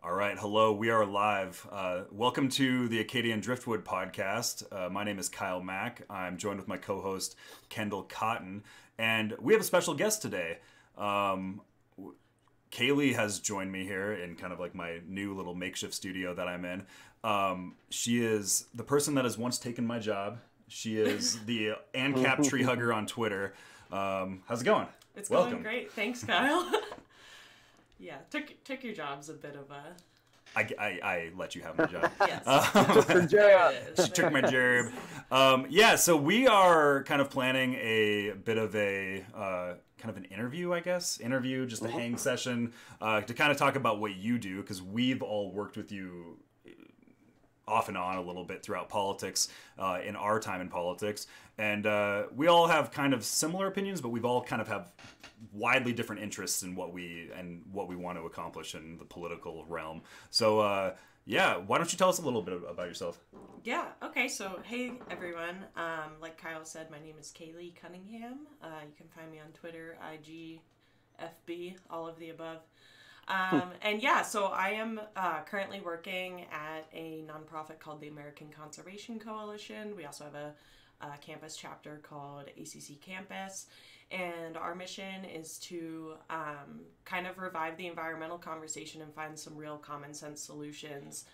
All right, hello, we are live. Welcome to the Acadian Driftwood podcast. My name is Kyle Mack. I'm joined with my co-host, Kendall Cotton, and we have a special guest today. Kaleigh has joined me here in kind of like my new little makeshift studio that I'm in. She is the person that has once taken my job. She is the ANCAP tree hugger on Twitter. How's it going? It's going great. Thanks, Kyle. Yeah, took your job's a bit of a... I let you have my job. Yes. She took my gerb. Yeah, so we are kind of planning a bit of a kind of an interview, I guess. Interview, just a hang session to kind of talk about what you do, because we've all worked with you off and on a little bit throughout politics, in our time in politics. And we all have kind of similar opinions, but we've all kind of have widely different interests in what we want to accomplish in the political realm. So yeah, why don't you tell us a little bit about yourself? Yeah, okay, so hey everyone. Like Kyle said, my name is Kaleigh Cunningham. You can find me on Twitter, IG, FB, all of the above. And yeah, so I am currently working at a nonprofit called the American Conservation Coalition. We also have a campus chapter called ACC Campus, and our mission is to kind of revive the environmental conversation and find some real common sense solutions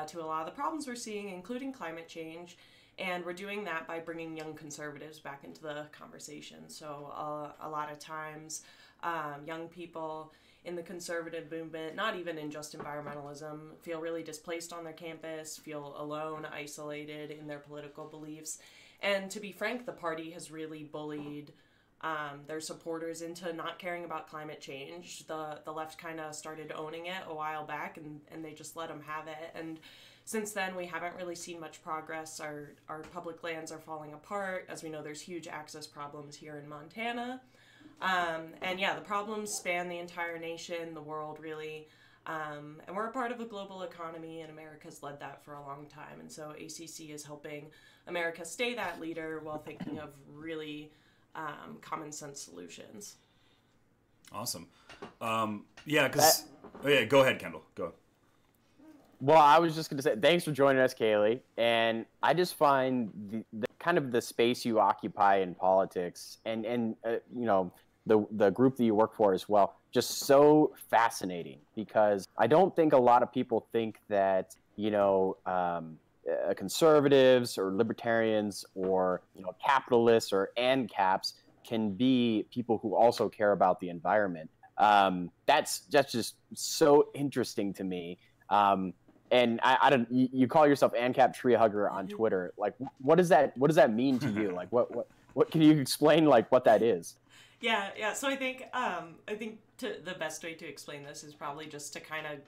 to a lot of the problems we're seeing, including climate change. And we're doing that by bringing young conservatives back into the conversation. So a lot of times young people in the conservative movement, not even in just environmentalism, feel really displaced on their campus, feel alone, isolated in their political beliefs. And to be frank, the party has really bullied their supporters into not caring about climate change. The left kind of started owning it a while back, and they just let them have it. And since then, we haven't really seen much progress. Our public lands are falling apart. As we know, there's huge access problems here in Montana. And yeah, the problems span the entire nation, the world really. And we're a part of a global economy, and America's led that for a long time. And so ACC is helping America stay that leader while thinking of really common sense solutions. Awesome. Yeah, because... Oh, yeah, go ahead, Kendall. Go. Well, I was just going to say, thanks for joining us, Kaleigh. And I just find the kind of the space you occupy in politics and you know, the group that you work for as well, just so fascinating, because I don't think a lot of people think that, you know, conservatives or libertarians or, you know, capitalists or ANCAPs can be people who also care about the environment. That's just so interesting to me. And I don't. You call yourself ANCAP tree hugger on Twitter. Like, what does that mean to you? Like, what can you explain? Like, what that is? Yeah. So I think the best way to explain this is probably just to kind of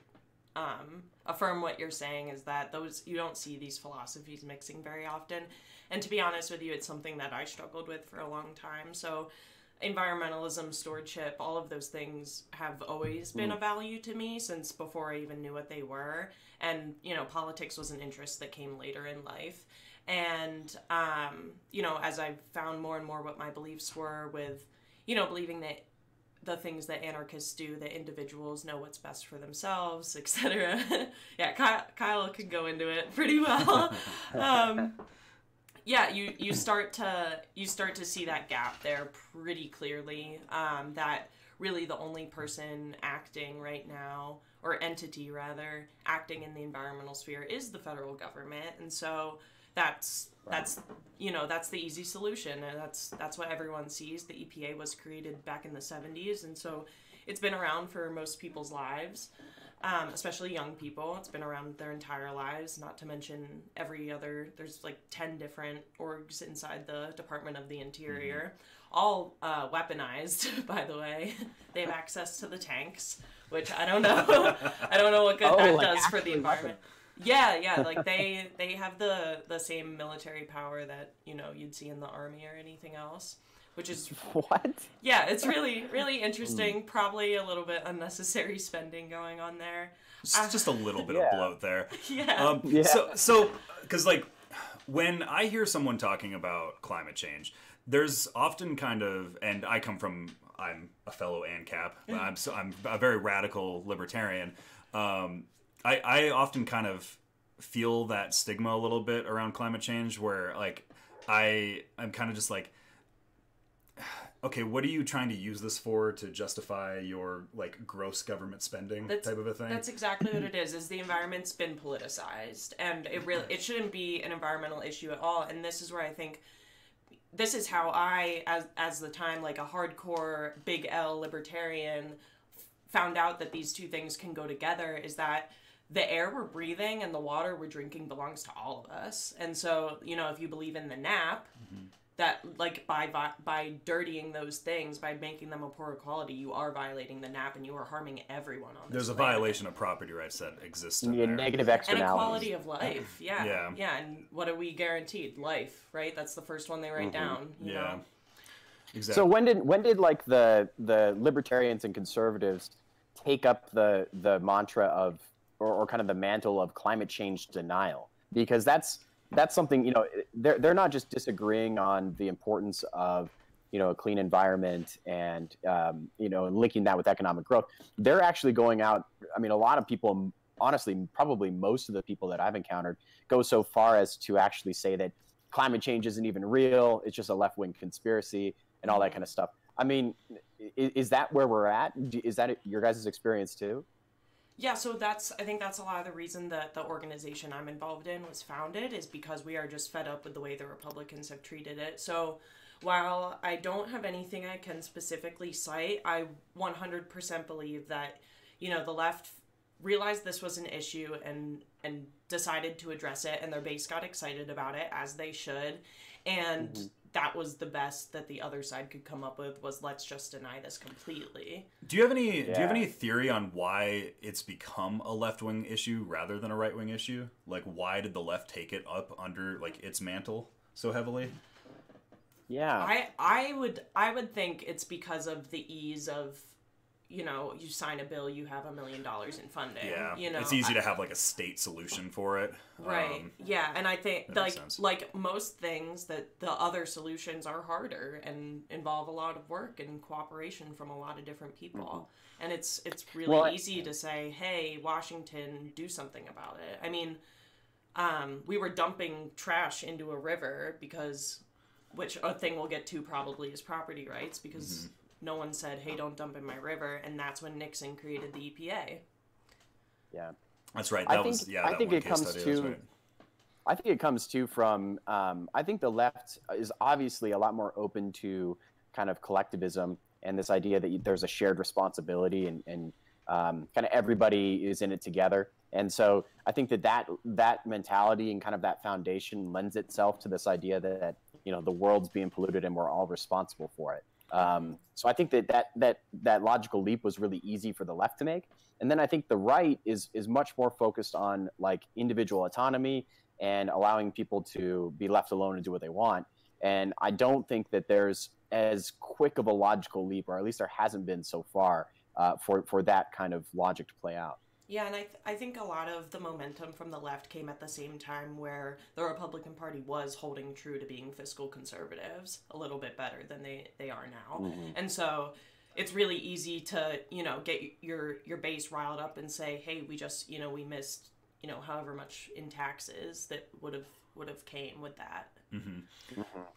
affirm what you're saying, is that you don't see these philosophies mixing very often. And to be honest with you, it's something that I struggled with for a long time. So environmentalism, stewardship, all of those things have always been a value to me since before I even knew what they were. And, you know, politics was an interest that came later in life. And, you know, as I've found more and more what my beliefs were with, you know, believing that the things that anarchists do, that individuals know what's best for themselves, etc. Yeah, Kyle can go into it pretty well. Yeah, you start to see that gap there pretty clearly, that really the only person acting right now, or entity rather, acting in the environmental sphere is the federal government. And so that's you know, that's the easy solution, and that's what everyone sees. The EPA was created back in the 70s, and so it's been around for most people's lives. Especially young people. It's been around their entire lives, not to mention there's like 10 different orgs inside the Department of the Interior, all weaponized, by the way. They have access to the tanks, which I don't know. I don't know what good that does for the environment. Yeah, like they have the same military power that, you know, you'd see in the Army or anything else. Which is what? Yeah, it's really, really interesting. Probably a little bit unnecessary spending going on there. Just a little bit of bloat there. Yeah. So, because like when I hear someone talking about climate change, there's often kind of, and I'm a fellow ANCAP. I'm a very radical libertarian. I often kind of feel that stigma a little bit around climate change, where like I'm kind of just like, okay, what are you trying to use this for to justify your like gross government spending type of a thing? That's exactly what it is the environment's been politicized, and it shouldn't be an environmental issue at all. And this is where I think this is how I, as the time like a hardcore big L libertarian, found out that these two things can go together, is that the air we're breathing and the water we're drinking belongs to all of us. And so, you know, if you believe in the nap, that like by dirtying those things, by making them a poorer quality, you are violating the nap and you are harming everyone on this There's a planet. violation of property rights that exists in Yeah, there. negative And externalities. a quality of life. Yeah. Yeah. And what are we guaranteed? Life, right? That's the first one they write down. You Yeah. know? Exactly. So when did like the libertarians and conservatives take up the mantra of or kind of the mantle of climate change denial? Because that's something, you know, they're not just disagreeing on the importance of, you know, a clean environment and you know, linking that with economic growth. They're actually going out. I mean, a lot of people, honestly, probably most of the people that I've encountered go so far as to actually say that climate change isn't even real. It's just a left-wing conspiracy and all that kind of stuff. I mean, is that where we're at? Is that your guys' experience too? Yeah, so I think that's a lot of the reason that the organization I'm involved in was founded, is because we are just fed up with the way the Republicans have treated it. So while I don't have anything I can specifically cite, I 100% believe that, you know, the left realized this was an issue and decided to address it, and their base got excited about it, as they should. And that was the best that the other side could come up with, was let's just deny this completely. Do you have any theory on why it's become a left-wing issue rather than a right-wing issue? Like, why did the left take it up under like its mantle so heavily? Yeah. I would think it's because of the ease of, you know, you sign a bill, you have $1 million in funding. Yeah, you know, it's easy to have like a state solution for it. Right. Yeah, and I think makes sense. like most things, that the other solutions are harder and involve a lot of work and cooperation from a lot of different people. And it's really easy to say, "Hey, Washington, do something about it." I mean, we were dumping trash into a river because, which a thing we'll get to probably is property rights, because no one said, "Hey, don't dump in my river," and that's when Nixon created the EPA. Yeah. That's right. I think it comes to from. I think the left is obviously a lot more open to kind of collectivism and this idea that there's a shared responsibility and kind of everybody is in it together. And so I think that mentality and kind of that foundation lends itself to this idea that, you know, the world's being polluted and we're all responsible for it. So I think that logical leap was really easy for the left to make. And then I think the right is much more focused on like individual autonomy and allowing people to be left alone and do what they want. And I don't think that there's as quick of a logical leap, or at least there hasn't been so far, for that kind of logic to play out. Yeah, and I think a lot of the momentum from the left came at the same time where the Republican Party was holding true to being fiscal conservatives a little bit better than they are now. And so it's really easy to, you know, get your base riled up and say, hey, we just, you know, we missed, you know, however much in taxes that would have came with that.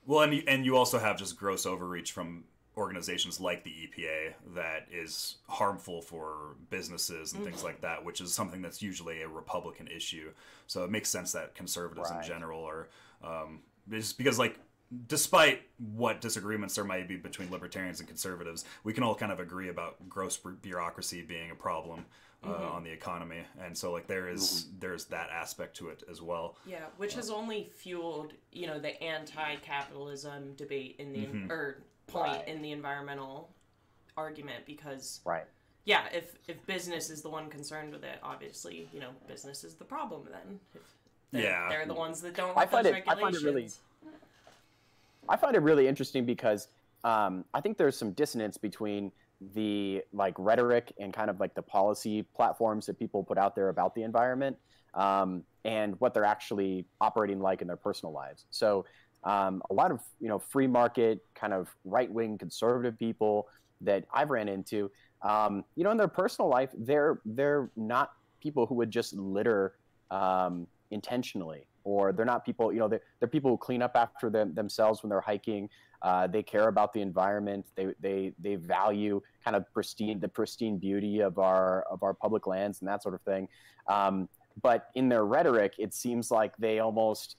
Well, and you also have just gross overreach from organizations like the EPA that is harmful for businesses and things like that, which is something that's usually a Republican issue. So it makes sense that conservatives in general are just because, like, despite what disagreements there might be between libertarians and conservatives, we can all kind of agree about gross bureaucracy being a problem on the economy. And so like there's that aspect to it as well. Yeah, which has only fueled, you know, the anti-capitalism debate in the point in the environmental argument, because if business is the one concerned with it, obviously, you know, business is the problem then. They're the ones that don't like those regulations. I find it really interesting because I think there's some dissonance between the like rhetoric and kind of like the policy platforms that people put out there about the environment and what they're actually operating like in their personal lives. So a lot of, you know, free market kind of right-wing conservative people that I've ran into, you know, in their personal life, they're not people who would just litter intentionally, or they're not people, they're people who clean up after themselves when they're hiking. They care about the environment. They value kind of the pristine beauty of our public lands and that sort of thing. But in their rhetoric, it seems like they almost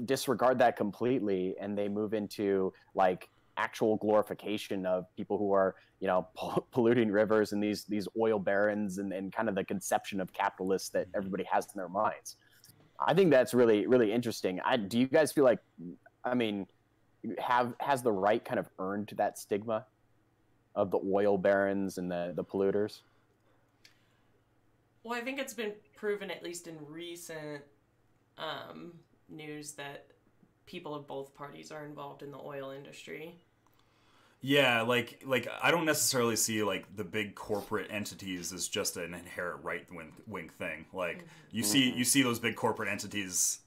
disregard that completely, and they move into like actual glorification of people who are, polluting rivers and these oil barons, and kind of the conception of capitalists that everybody has in their minds. I think that's really, really interesting. Do you guys feel like, has the right kind of earned that stigma of the oil barons and the polluters? Well, I think it's been proven, at least in recent news, that people of both parties are involved in the oil industry. Yeah, like I don't necessarily see like the big corporate entities as just an inherent right-wing thing. Like you see those big corporate entities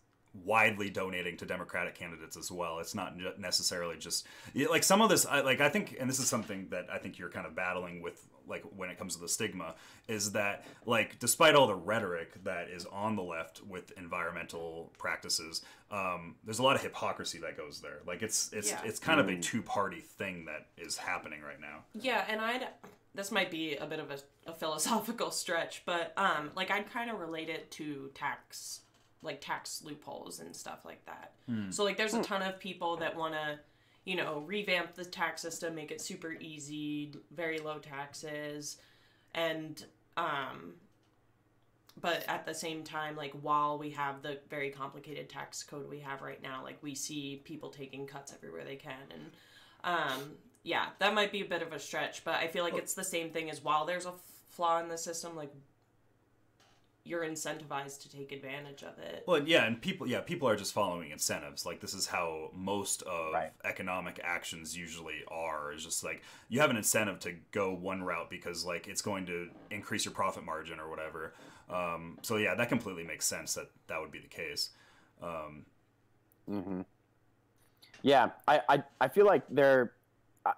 widely donating to Democratic candidates as well. It's not necessarily just like some of this. I think, and this is something that I think you're kind of battling with, like when it comes to the stigma, is that like despite all the rhetoric that is on the left with environmental practices, there's a lot of hypocrisy that goes there. Like it's kind of a two-party thing that is happening right now. Yeah, and this might be a bit of a philosophical stretch, but I'd kind of relate it to tax loopholes and stuff like that. So like there's a ton of people that want to, revamp the tax system, make it super easy, very low taxes, and but at the same time, like while we have the very complicated tax code we have right now, like we see people taking cuts everywhere they can, and yeah, that might be a bit of a stretch, but I feel like it's the same thing as while there's a flaw in the system, like you're incentivized to take advantage of it. Well, yeah, and people are just following incentives. Like this is how most of economic actions usually are. Is just like you have an incentive to go one route because like it's going to increase your profit margin or whatever. So yeah, that completely makes sense that would be the case. Yeah, I feel like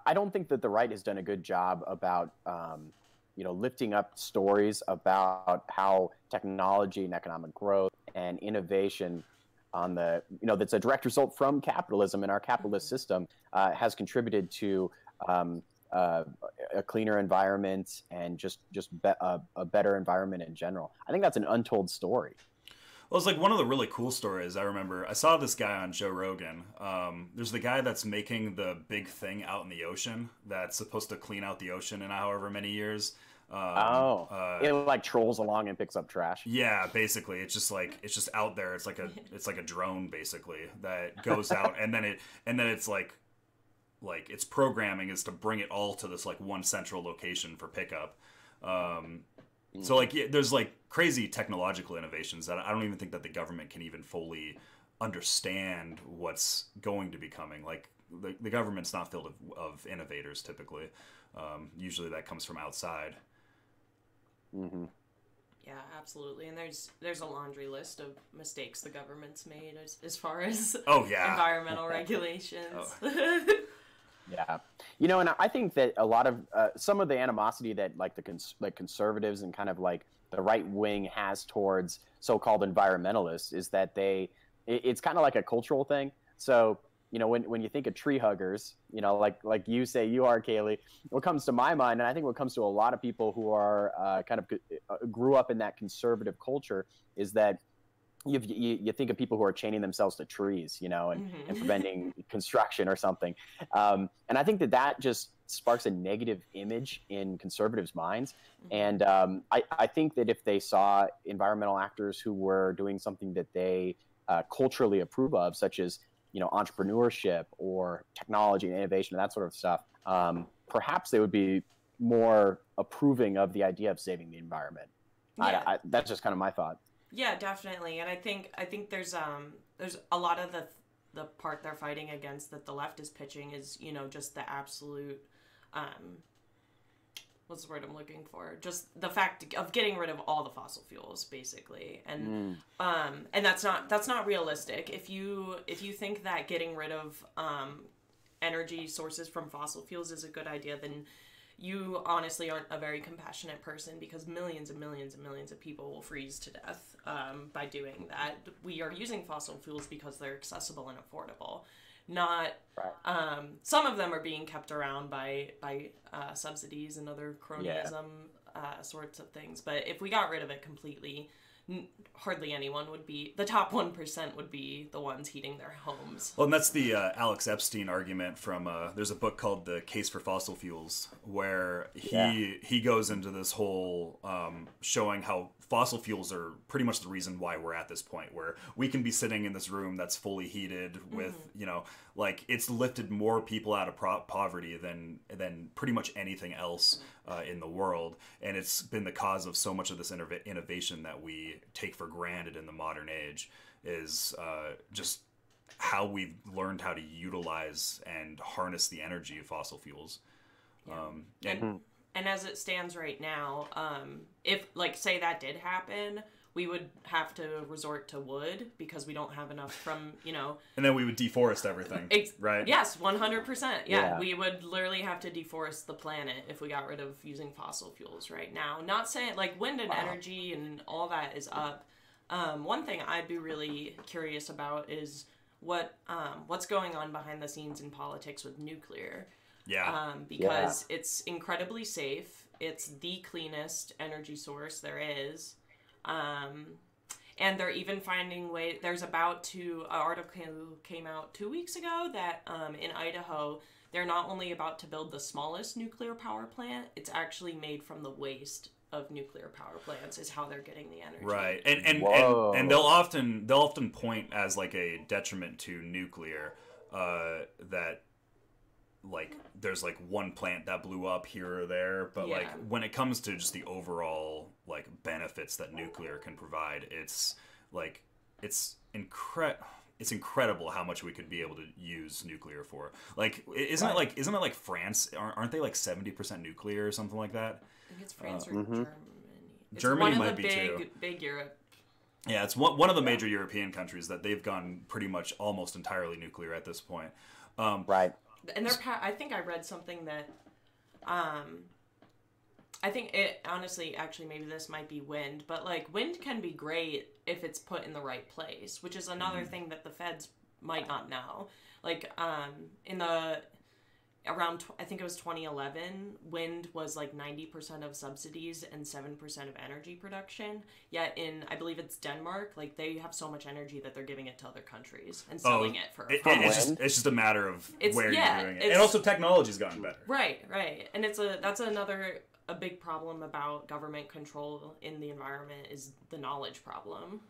I don't think that the right has done a good job about lifting up stories about how technology and economic growth and innovation on that's a direct result from capitalism and our capitalist system has contributed to a cleaner environment and just a better environment in general. I think that's an untold story. Well, it's like one of the really cool stories I remember. I saw this guy on Joe Rogan. There's the guy that's making the big thing out in the ocean that's supposed to clean out the ocean in however many years. It like trolls along and picks up trash. Yeah, basically, it's just out there. It's like a drone basically that goes out, and then it's like its programming is to bring it all to this like one central location for pickup. So like there's like crazy technological innovations that I don't even think that the government can even fully understand what's going to be coming. Like the government's not filled of innovators typically. Usually that comes from outside. Yeah, absolutely. And there's a laundry list of mistakes the government's made as far as environmental regulations. Yeah, and I think that a lot of some of the animosity that like the conservatives and kind of like the right wing has towards so-called environmentalists is that it's kind of like a cultural thing. So when you think of tree huggers, like you say you are, Kaleigh, what comes to my mind, and I think what comes to a lot of people who are kind of grew up in that conservative culture, is that you think of people who are chaining themselves to trees, and preventing construction or something. And I think that just sparks a negative image in conservatives' minds. And I think that if they saw environmental actors who were doing something that they culturally approve of, such as entrepreneurship or technology and innovation and that sort of stuff, perhaps they would be more approving of the idea of saving the environment. Yeah. That's just kind of my thought. Yeah, definitely. And I think there's a lot of the part they're fighting against that the left is pitching is, just the absolute what's the word I'm looking for? Just the fact of getting rid of all the fossil fuels, basically. And that's not realistic. If you think that getting rid of energy sources from fossil fuels is a good idea, then you honestly aren't a very compassionate person, because millions and millions and millions of people will freeze to death by doing that. We are using fossil fuels because they're accessible and affordable. Not some of them are being kept around by subsidies and other cronyism sorts of things. But if we got rid of it completely, hardly anyone would be, the top 1% would be the ones heating their homes. Well, and that's the Alex Epstein argument from, there's a book called The Case for Fossil Fuels, where he goes into this whole showing how fossil fuels are pretty much the reason why we're at this point, where we can be sitting in this room that's fully heated with, you know, like, it's lifted more people out of poverty than pretty much anything else in the world. And it's been the cause of so much of this innovation that we take for granted in the modern age, is just how we've learned how to utilize and harness the energy of fossil fuels. And as it stands right now, if, like, say that did happen, we would have to resort to wood because we don't have enough from, you know... And then we would deforest everything, right? Yes, 100%. Yeah, we would literally have to deforest the planet if we got rid of using fossil fuels right now. Not saying, like, wind and energy and all that is up. One thing I'd be really curious about is what's going on behind the scenes in politics with nuclear. Because it's incredibly safe. It's the cleanest energy source there is. And they're even finding ways. There's an article came out 2 weeks ago that in Idaho, they're not only about to build the smallest nuclear power plant, it's actually made from the waste of nuclear power plants is how they're getting the energy. Right. And they'll often point as like a detriment to nuclear that, like, there's like one plant that blew up here or there, but like when it comes to just the overall like benefits that nuclear can provide, it's like it's incredible how much we could be able to use nuclear for. Like, isn't it like France? Aren't they like 70% nuclear or something like that? I think it's France or Germany. Germany might be too. Big Europe. Yeah, it's one of the major European countries that they've gone pretty much almost entirely nuclear at this point. And I think I read something that, I think it, honestly, actually, maybe this might be wind, but, like, wind can be great if it's put in the right place, which is another thing that the feds might not know. Like, I think it was 2011, wind was like 90% of subsidies and 7% of energy production. Yet in, I believe it's Denmark, like, they have so much energy that they're giving it to other countries and selling it for it's just a matter of where you're doing it. And also technology's gotten better. Right. And that's another big problem about government control in the environment is the knowledge problem.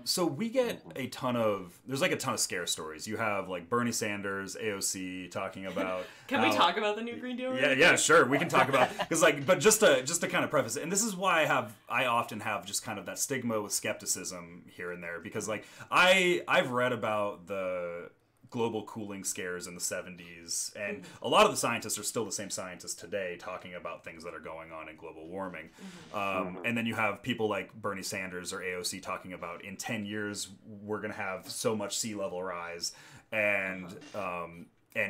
So we get there's like a ton of scare stories. You have like Bernie Sanders, AOC talking about. Can we talk about the new Green Deal? Yeah, sure. We can talk about, because like, but just to kind of preface it, and this is why I often have just kind of that stigma with skepticism here and there, because like I've read about the global cooling scares in the 70s, and a lot of the scientists are still the same scientists today talking about things that are going on in global warming. And then you have people like Bernie Sanders or AOC talking about in 10 years we're going to have so much sea level rise, and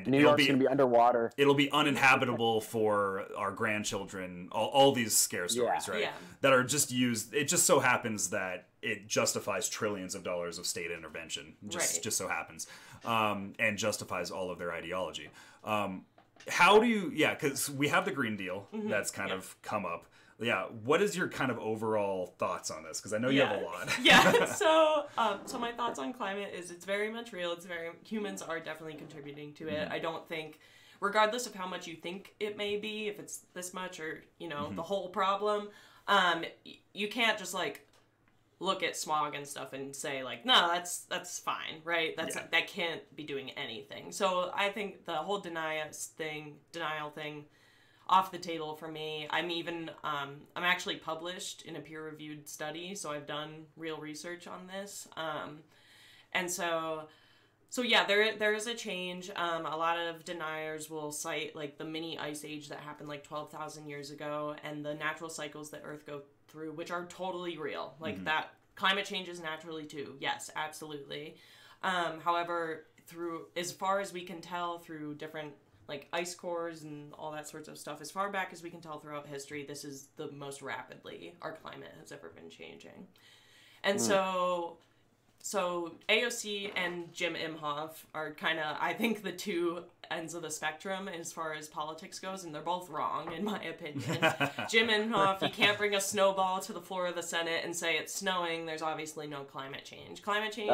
New York's going to be underwater. It'll be uninhabitable for our grandchildren. All these scare stories, right? Yeah. That are just used. It just so happens that it justifies trillions of dollars of state intervention. Just so happens, and justifies all of their ideology. How do you? Yeah, because we have the Green Deal that's kind of come up. Yeah, what is your kind of overall thoughts on this? Because I know you have a lot. So my thoughts on climate is it's very much real. Humans are definitely contributing to it. I don't think, regardless of how much you think it may be, if it's this much or, you know, the whole problem, you can't just like look at smog and stuff and say like, no, that's fine, right? That can't be doing anything. So I think the whole denial thing off the table for me. I'm actually published in a peer-reviewed study, so I've done real research on this. And so yeah, there is a change. A lot of deniers will cite like the mini ice age that happened like 12,000 years ago and the natural cycles that Earth go through, which are totally real. Like that climate changes naturally too. Yes, absolutely. However, as far as we can tell through different like ice cores and all that sorts of stuff. As far back as we can tell throughout history, this is the most rapidly our climate has ever been changing. And so AOC and Jim Imhoff are kind of, I think, the two ends of the spectrum as far as politics goes, and they're both wrong, in my opinion. Jim Imhoff, you can't bring a snowball to the floor of the Senate and say it's snowing. There's obviously no climate change. Climate change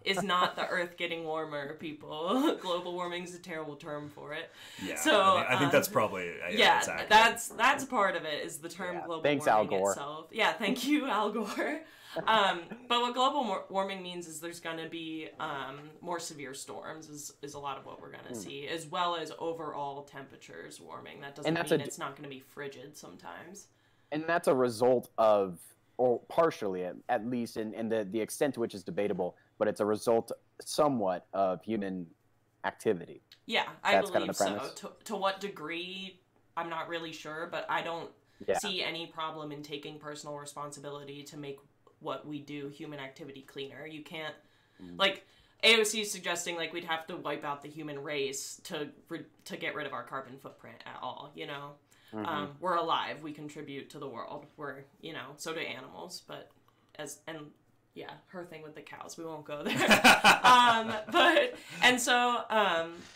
is not the Earth getting warmer, people. Global warming is a terrible term for it. Yeah, so I think that's probably that's part of it, is the term global Thanks, warming Al Gore. itself. Yeah, thank you, Al Gore. But what global warming means is there's going to be more severe storms is a lot of what we're going to see, as well as overall temperatures warming. That doesn't mean it's not going to be frigid sometimes. And that's a result of, or partially at least, in the extent to which is debatable, but it's a result somewhat of human activity. Yeah, I believe so. To what degree, I'm not really sure, but I don't see any problem in taking personal responsibility to make what we do, human activity, cleaner. You can't, like, AOC is suggesting, like, we'd have to wipe out the human race to get rid of our carbon footprint at all, you know? We're alive, we contribute to the world, we're, you know, so do animals, but her thing with the cows, we won't go there.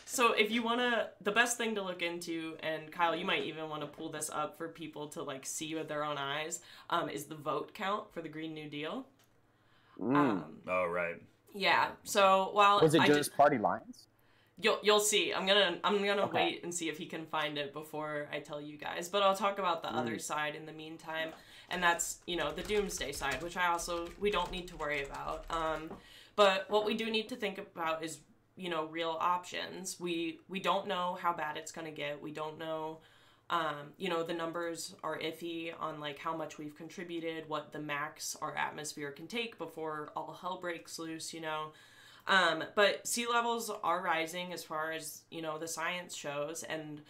So if you want to, the best thing to look into, and Kyle, you might even want to pull this up for people to, like, see with their own eyes, is the vote count for the Green New Deal. Oh, right. Yeah. So while was it just party lines? You'll see. I'm gonna wait and see if he can find it before I tell you guys. But I'll talk about the other side in the meantime, and that's, you know, the doomsday side, which we don't need to worry about. But what we do need to think about is, you know, real options. We don't know how bad it's gonna get. We don't know. You know, the numbers are iffy on, like, how much we've contributed, what the max our atmosphere can take before all hell breaks loose, you know. But sea levels are rising as far as, you know, the science shows, and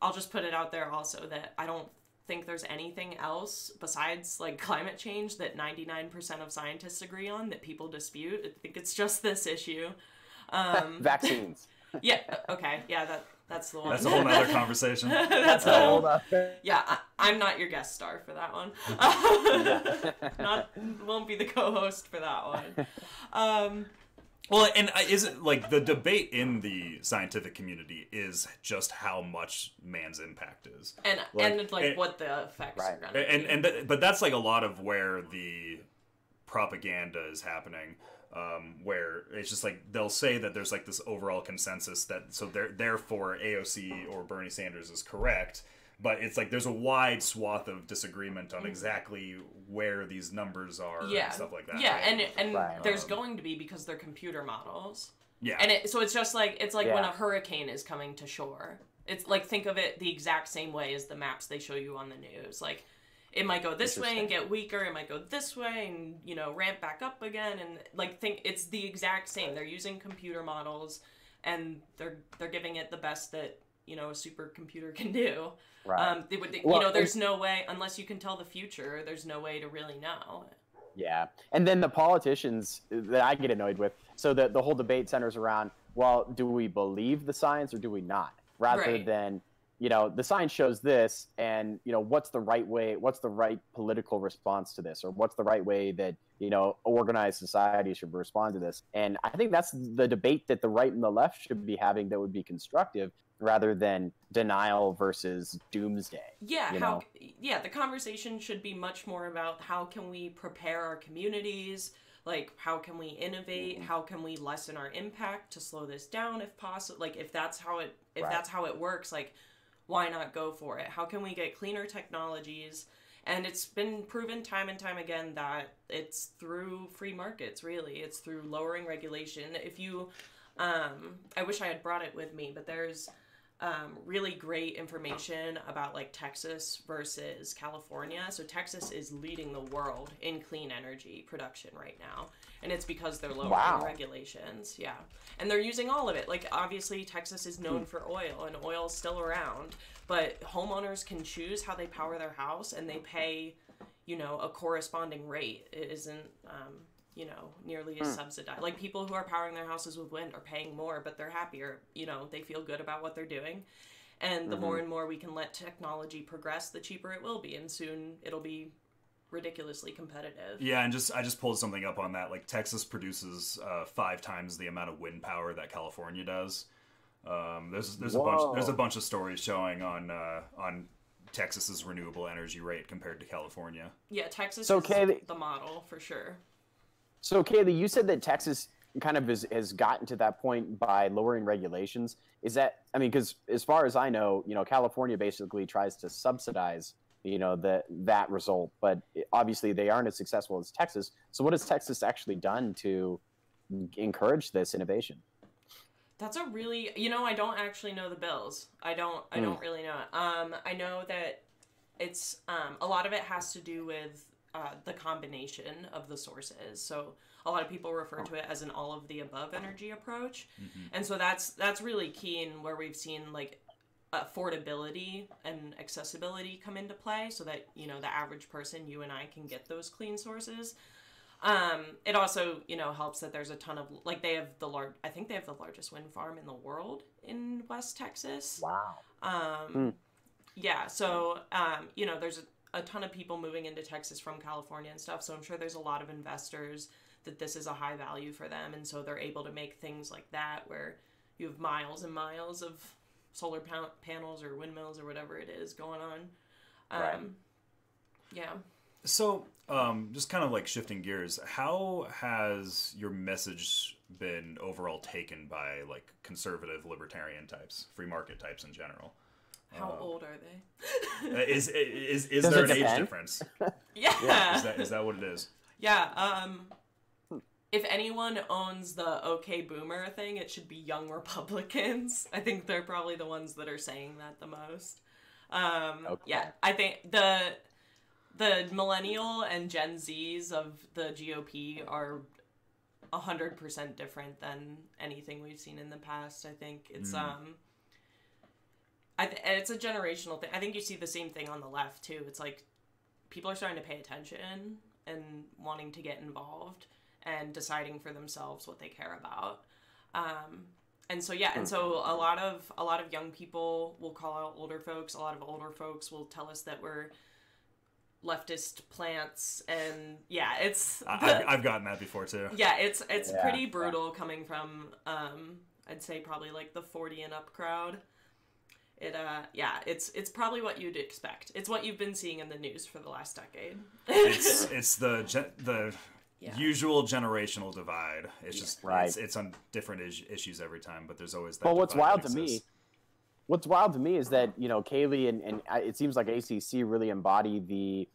I'll just put it out there also that I don't think there's anything else besides, like, climate change that 99% of scientists agree on that people dispute. I think it's just this issue. Vaccines. Yeah, okay, yeah, that's the one. That's a whole nother conversation. That's a whole other. Yeah, I'm not your guest star for that one. Won't be the co-host for that one. Well, and is it, like, the debate in the scientific community is just how much man's impact is, and what the effects are going to be. But that's, like, a lot of where the propaganda is happening. Where it's just like they'll say that there's, like, this overall consensus that therefore AOC or Bernie Sanders is correct, but it's like there's a wide swath of disagreement on exactly where these numbers are and stuff like that. Yeah, right? and there's going to be, because they're computer models. Yeah. And so it's just like when a hurricane is coming to shore. It's like, think of it the exact same way as the maps they show you on the news. Like, it might go this way and get weaker. It might go this way and, you know, ramp back up again. And, like, it's the exact same. They're using computer models, and they're giving it the best that, you know, a supercomputer can do. Right. You know, there's no way, unless you can tell the future, there's no way to really know. Yeah. And then the politicians that I get annoyed with, so the whole debate centers around, well, do we believe the science or do we not? Rather than, you know, the science shows this, and, you know, what's the right way, what's the right political response to this, or what's the right way that, you know, organized society should respond to this. And I think that's the debate that the right and the left should be having that would be constructive, rather than denial versus doomsday. Yeah, the conversation should be much more about how can we prepare our communities, like, how can we innovate, how can we lessen our impact to slow this down if possible, like, if that's how it works, like, why not go for it? How can we get cleaner technologies? And it's been proven time and time again that it's through free markets, really. It's through lowering regulation. If you, I wish I had brought it with me, but there's really great information about, like, Texas versus California. So Texas is leading the world in clean energy production right now. And it's because they're lowering regulations. Yeah. And they're using all of it. Like, obviously, Texas is known for oil, and oil's still around. But homeowners can choose how they power their house, and they pay, you know, a corresponding rate. It isn't, you know, nearly as subsidized. Like, people who are powering their houses with wind are paying more, but they're happier. You know, they feel good about what they're doing. And the more and more we can let technology progress, the cheaper it will be. And soon it'll be ridiculously competitive. Yeah, and I just pulled something up on that. Like, Texas produces 5 times the amount of wind power that California does. There's a bunch of stories showing on Texas's renewable energy rate compared to California. Yeah, Texas is the model for sure. So, Kaleigh, you said that Texas kind of has gotten to that point by lowering regulations. Is that, I mean, because as far as I know, you know, California basically tries to subsidize, you know, that result, but obviously they aren't as successful as Texas. So what has Texas actually done to encourage this innovation? That's a really, you know, I don't actually know the bills. I don't really know it. I know that it's, a lot of it has to do with the combination of the sources. So a lot of people refer to it as an all of the above energy approach. And so that's really key in where we've seen like affordability and accessibility come into play so that, you know, the average person, you and I, can get those clean sources. It also, you know, helps that there's a ton of, like, I think they have the largest wind farm in the world in West Texas. Wow. Yeah, so, you know, there's a ton of people moving into Texas from California and stuff, so I'm sure there's a lot of investors that this is a high value for them, and so they're able to make things like that where you have miles and miles of solar panels or windmills or whatever it is going on. Right. Yeah. So, just kind of like shifting gears, how has your message been overall taken by like conservative libertarian types, free market types in general? How old are they? Is there an age difference? Yeah. Is that what it is? Yeah. If anyone owns the okay boomer thing, it should be young Republicans. I think they're probably the ones that are saying that the most. Okay. Yeah, I think the millennial and Gen Zs of the GOP are 100% different than anything we've seen in the past. I think it's it's a generational thing. I think you see the same thing on the left too. It's like people are starting to pay attention and wanting to get involved and deciding for themselves what they care about. And so a lot of young people will call out older folks. A lot of older folks will tell us that we're leftist plants, and yeah, I've gotten that before too. Yeah, it's pretty brutal coming from I'd say probably like the 40 and up crowd. It's probably what you'd expect. It's what you've been seeing in the news for the last decade. It's the usual generational divide. It's just it's on different issues every time, but there's always that. Well, what's wild to me is that, you know, Kaleigh and it seems like ACC really embody the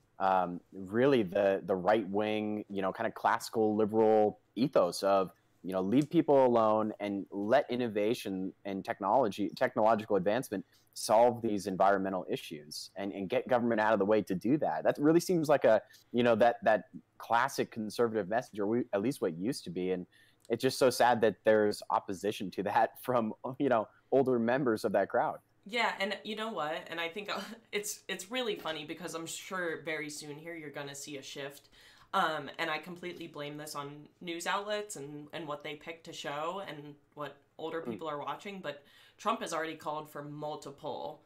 right wing, you know, kind of classical liberal ethos of, you know, leave people alone and let innovation and technological advancement solve these environmental issues and get government out of the way to do that. That really seems like a, you know, that classic conservative message, or at least what used to be. And it's just so sad that there's opposition to that from, you know, older members of that crowd. Yeah, and you know what? And I think it's really funny because I'm sure very soon here you're going to see a shift. And I completely blame this on news outlets and what they pick to show and what older people are watching. But Trump has already called for multiple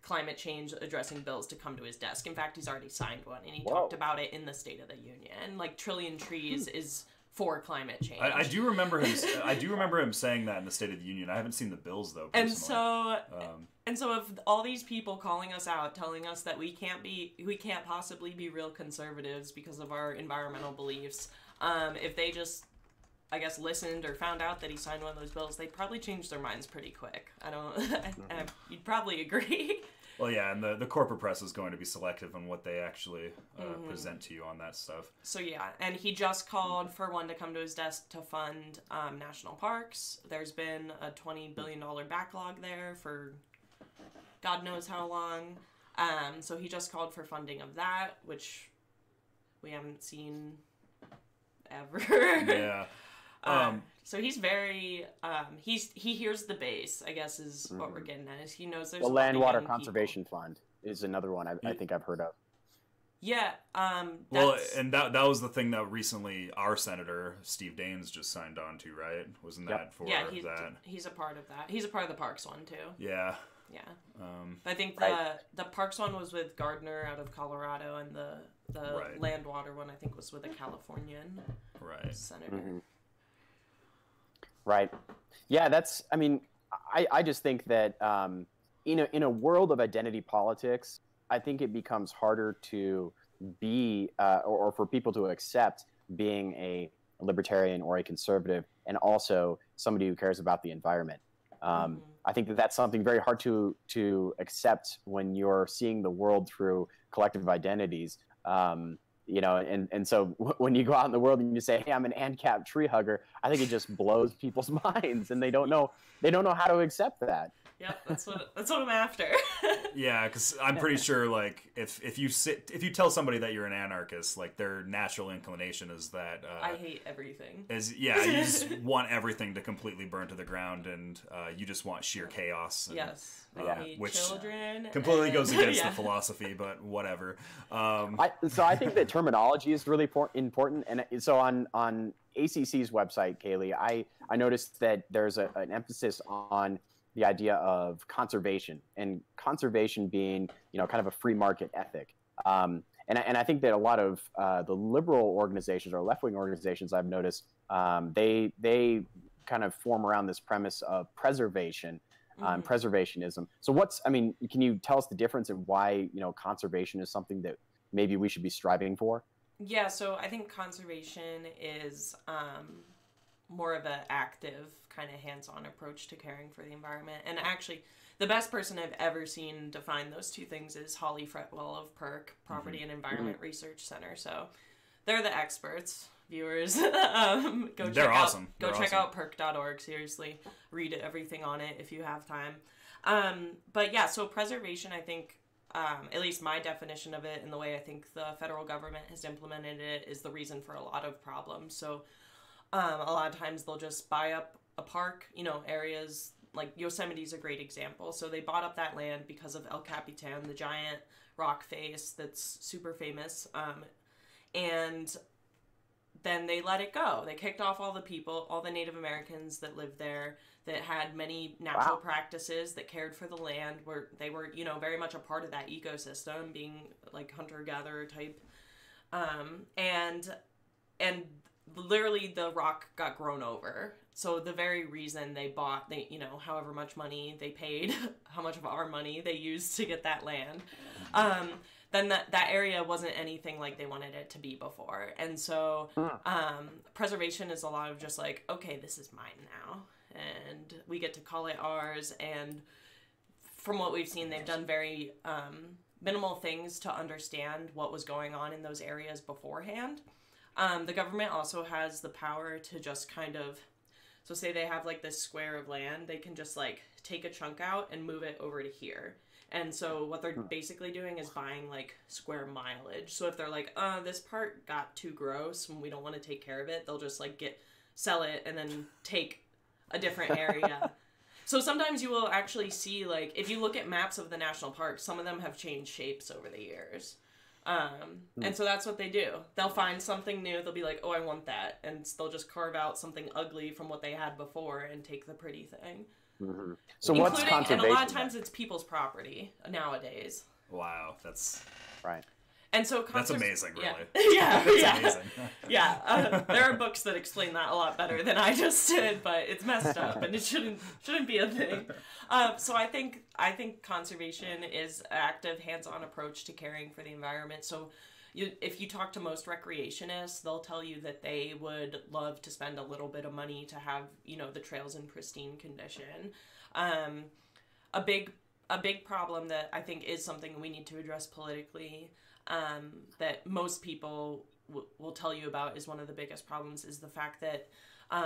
climate change addressing bills to come to his desk. In fact, he's already signed one, and he talked about it in the State of the Union. Like, trillion trees is for climate change. I do remember him saying that in the State of the Union. I haven't seen the bills though, personally. And so if all these people calling us out, telling us that we can't possibly be real conservatives because of our environmental beliefs, if they just, I guess, listened or found out that he signed one of those bills, they'd probably change their minds pretty quick. You'd probably agree. Well, yeah, and the corporate press is going to be selective on what they actually present to you on that stuff. So yeah, and he just called for one to come to his desk to fund national parks. There's been a $20 billion backlog there for God knows how long. So he just called for funding of that, which we haven't seen ever. Yeah. So he's very he hears the base, I guess, is what we're getting at. Is he knows there's the Land Water Conservation Fund is another one I think I've heard of. Yeah. Well, and that was the thing that recently our senator Steve Daines just signed on to, right? Wasn't that for that? He's a part of that. He's a part of the Parks one too. Yeah. Yeah. I think the Parks one was with Gardner out of Colorado, and the land water one I think was with a Californian senator. Mm-hmm. Right. Yeah, that's. I mean, I just think that in a world of identity politics, I think it becomes harder to be or for people to accept being a libertarian or a conservative, and also somebody who cares about the environment. I think that that's something very hard to accept when you're seeing the world through collective identities. You know, and so when you go out in the world and you say, "Hey, I'm an ANCAP tree hugger," I think it just blows people's minds, and they don't know how to accept that. Yep, that's what I'm after. Yeah, because I'm pretty sure, like, if you tell somebody that you're an anarchist, like, their natural inclination is that I hate everything. You just want everything to completely burn to the ground, and you just want sheer chaos. And, yes, which children completely goes against the philosophy, but whatever. So I think that terminology is really important, and so on ACC's website, Kaleigh, I noticed that there's an emphasis on the idea of conservation, and conservation being, you know, kind of a free market ethic. And I think that a lot of the liberal organizations or left-wing organizations I've noticed, they kind of form around this premise of preservation, preservationism. So can you tell us the difference in why, you know, conservation is something that maybe we should be striving for? Yeah, so I think conservation is more of an active, kind of hands-on approach to caring for the environment. And actually, the best person I've ever seen define those two things is Holly Fretwell of PERC, Property and Environment Research Center. So they're the experts, viewers. They're awesome. Check out perc.org. Seriously, read everything on it if you have time. But yeah, so preservation, I think, at least my definition of it and the way I think the federal government has implemented it is the reason for a lot of problems. So a lot of times they'll just buy up a park, you know, areas like Yosemite's a great example. So they bought up that land because of El Capitan, the giant rock face that's super famous. And then they let it go. They kicked off all the people, all the Native Americans that lived there, that had many natural practices, that cared for the land, where they were, you know, very much a part of that ecosystem, being like hunter-gatherer type. And literally the rock got grown over. So the very reason they bought, you know, however much money they paid, how much of our money they used to get that land, then that area wasn't anything like they wanted it to be before. And so preservation is a lot of just like, okay, this is mine now, and we get to call it ours. And from what we've seen, they've done very minimal things to understand what was going on in those areas beforehand. The government also has the power to just kind of, so say they have like this square of land, they can just like take a chunk out and move it over to here. And so what they're basically doing is buying like square mileage. So if they're like, this part got too gross and we don't want to take care of it, they'll just like sell it and then take a different area. So sometimes you will actually see, like, if you look at maps of the national parks, some of them have changed shapes over the years. And so that's what they do. They'll find something new. They'll be like, oh, I want that. And they'll just carve out something ugly from what they had before and take the pretty thing. Mm-hmm. So what's conservation? And a lot of times it's people's property nowadays. Wow, that's... Right. And so that's amazing, really. Yeah, that's amazing. Yeah. There are books that explain that a lot better than I just did, but it's messed up and it shouldn't be a thing. So I think conservation is an active, hands-on approach to caring for the environment. So if you talk to most recreationists, they'll tell you that they would love to spend a little bit of money to have, you know, the trails in pristine condition. A big problem that I think is something we need to address politically, that most people will tell you about is one of the biggest problems, is the fact that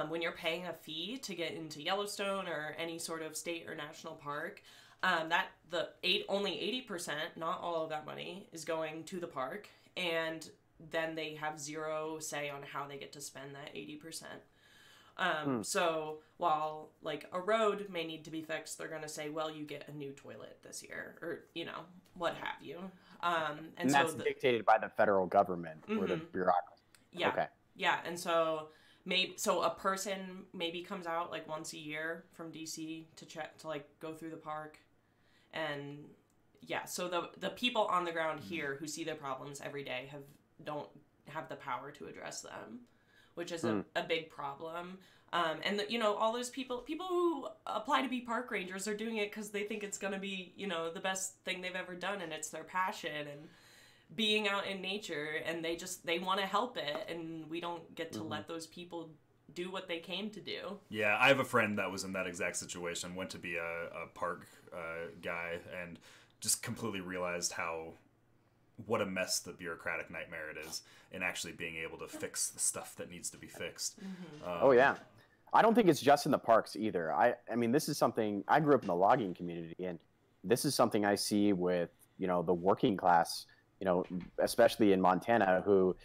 when you're paying a fee to get into Yellowstone or any sort of state or national park, only 80%, not all of that money, is going to the park, and then they have zero say on how they get to spend that 80%. So while like a road may need to be fixed, they're going to say, well, you get a new toilet this year, or, you know, what have you. And that's dictated by the federal government or the bureaucracy. Yeah. Okay. Yeah, and so a person maybe comes out like once a year from DC to check to like go through the park, and yeah, so the people on the ground here who see their problems every day don't have the power to address them, which is a big problem. And all those people who apply to be park rangers are doing it because they think it's going to be, the best thing they've ever done, and it's their passion and being out in nature, and they want to help it, and we don't get to let those people do what they came to do. Yeah, I have a friend that was in that exact situation, went to be a park guy, and just completely realized what a mess the bureaucratic nightmare it is in actually being able to fix the stuff that needs to be fixed. Oh yeah. I don't think it's just in the parks either. I mean, this is something, I grew up in the logging community, and this is something I see with, the working class, especially in Montana, who,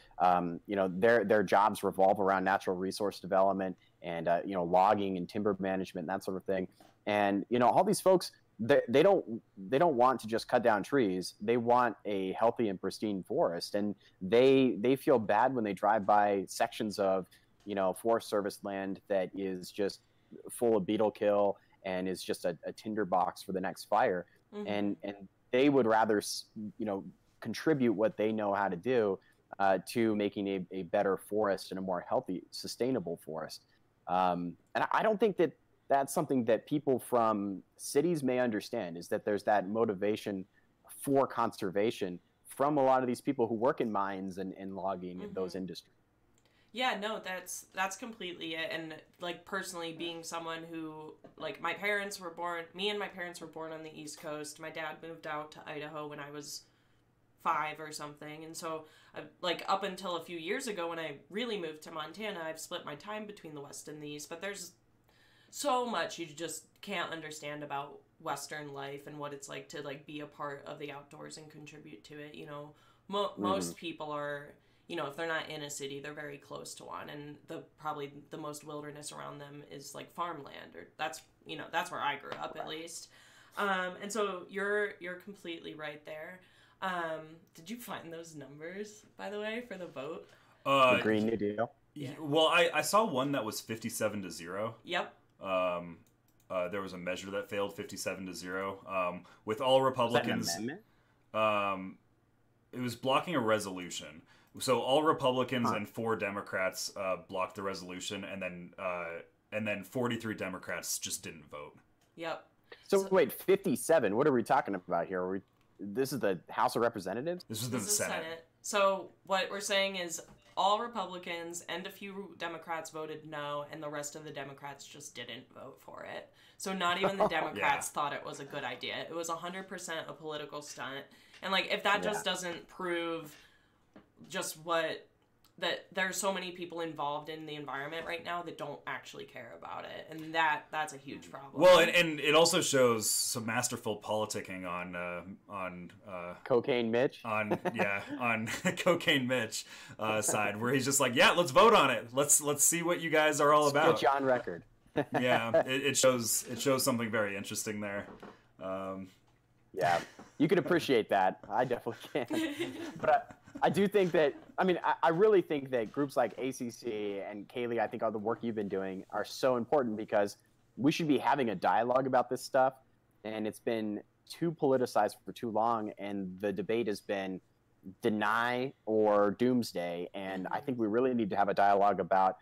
their jobs revolve around natural resource development and, logging and timber management, and that sort of thing. And, all these folks, they don't want to just cut down trees. They want a healthy and pristine forest, and they feel bad when they drive by sections of Forest Service land that is just full of beetle kill and is just a tinderbox for the next fire. And they would rather contribute what they know how to do to making a better forest and a more healthy, sustainable forest. And I don't think that that's something that people from cities may understand, is that there's that motivation for conservation from a lot of these people who work in mines and logging in those industries. Yeah, no, that's completely it. And like personally, being someone who, like, me and my parents were born on the East Coast. My dad moved out to Idaho when I was 5 or something. And so like up until a few years ago when I really moved to Montana, I've split my time between the West and the East, but there's so much you just can't understand about Western life and what it's like to like be a part of the outdoors and contribute to it. Most people are, if they're not in a city, they're very close to one, and probably the most wilderness around them is like farmland, or that's where I grew up at least. And so you're completely right there. Did you find those numbers, by the way, for the vote? The Green New Deal? Yeah. Well, I saw one that was 57-0. Yep. There was a measure that failed 57-0. With all Republicans. Was that an amendment? It was blocking a resolution. So all Republicans and 4 Democrats blocked the resolution, and then 43 Democrats just didn't vote. Yep. So wait, 57. What are we talking about here? This is the House of Representatives? This is the Senate. So what we're saying is all Republicans and a few Democrats voted no, and the rest of the Democrats just didn't vote for it. So not even the Democrats thought it was a good idea. It was 100% a political stunt. And like, if that just doesn't prove just that there's so many people involved in the environment right now that don't actually care about it, and that's a huge problem. Well, and it also shows some masterful politicking on Cocaine Mitch. On Cocaine Mitch side, where he's just like, yeah, let's vote on it. Let's see what you guys are all about. Get you on record. Yeah, it shows something very interesting there. Yeah, you can appreciate that. I definitely can. But I do think that, I really think that groups like ACC and Kaleigh, I think all the work you've been doing are so important, because we should be having a dialogue about this stuff, and it's been too politicized for too long, and the debate has been deny or doomsday, and I think we really need to have a dialogue about,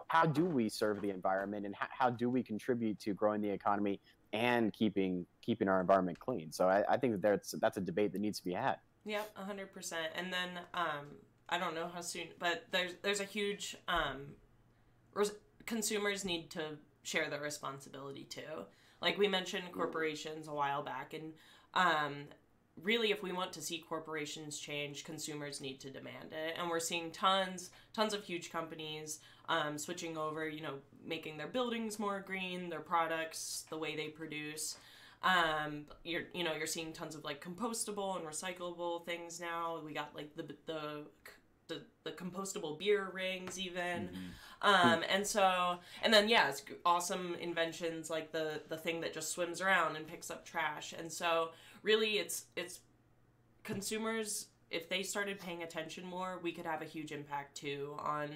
how do we serve the environment, and how do we contribute to growing the economy and keeping our environment clean? So I think that that's a debate that needs to be had. Yep, 100%. And then I don't know how soon, but there's a huge consumers need to share their responsibility too. Like we mentioned corporations a while back, and really, if we want to see corporations change, consumers need to demand it. And we're seeing tons of huge companies switching over, making their buildings more green, their products, the way they produce. You're seeing tons of like compostable and recyclable things now. We got like the compostable beer rings even. And then it's awesome inventions like the thing that just swims around and picks up trash. And so really it's consumers, if they started paying attention more, we could have a huge impact too on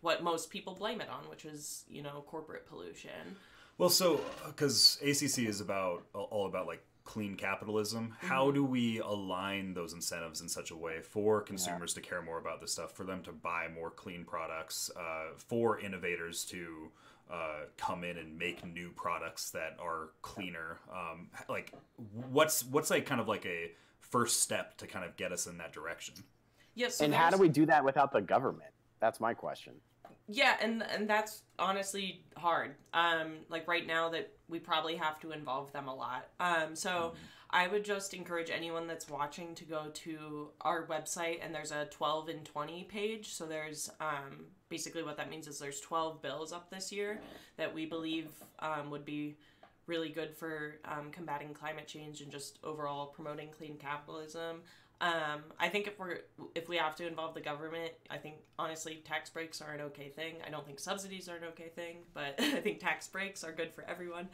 what most people blame it on, which is, corporate pollution. Well, so because ACC is all about like clean capitalism, how do we align those incentives in such a way for consumers to care more about this stuff, for them to buy more clean products, for innovators to come in and make new products that are cleaner? Like, what's like kind of like a first step to kind of get us in that direction? Yes. And how do we do that without the government? That's my question. Yeah, and that's honestly hard. Like right now that we probably have to involve them a lot. So I would just encourage anyone that's watching to go to our website, and there's a 12 and 20 page. So there's basically what that means is there's 12 bills up this year that we believe would be really good for combating climate change and just overall promoting clean capitalism. I think if we have to involve the government, I think honestly tax breaks are an okay thing. I don't think subsidies are an okay thing, but I think tax breaks are good for everyone.